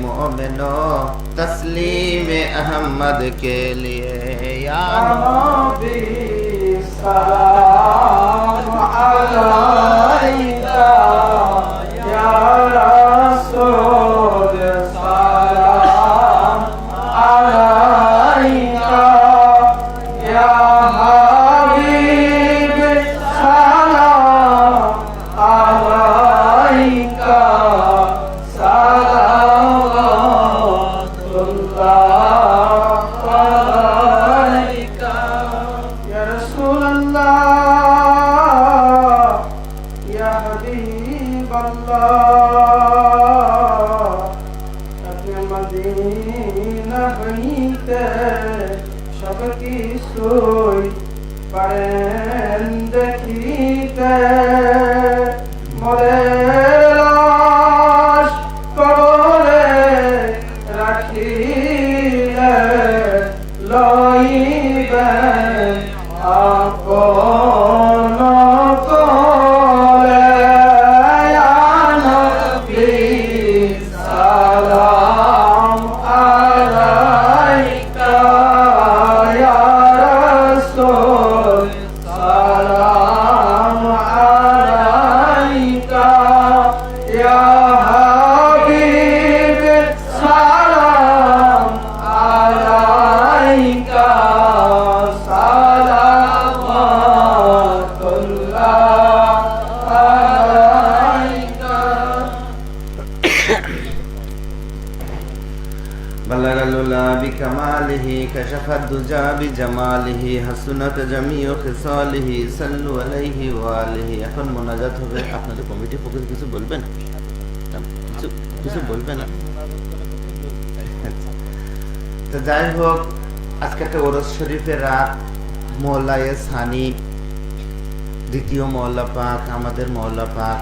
मोमिनो तस्लीम अहमद के लिए या नबी सलाम अलैका या रसूल सलाम अलैका या हबीब सलाम अलैका सलावतुल्लाह अलैका या रसूल अल्लाह या हबीब अल्लाह अपने मदीना हईते सबकी सोई परें देखीते मोरे लाश कबरे रखिले लइबे आपन कोले या नबी सलाम अलैका या रसूल सलाम अलैका या हबीब सलाम अलैका सलावतुल्लाह अलैका बलगल उला बिकमालिही कशफत दुजा बिजमालिही हसनत जमीउ খিসালিহি सल्लु अलैहि व आलिहि। এখন মোনাজাত হবে। আপনাদের কমিটি পক্ষ থেকে কিছু বলবেন? কিছু কিছু বলবেন না? তো যাই হোক, আজকে একটা ওরস শরীফের রাত, মহল্লায়ে সানি, দ্বিতীয় মহল্লা পাক, আমাদের মহল্লা পাক।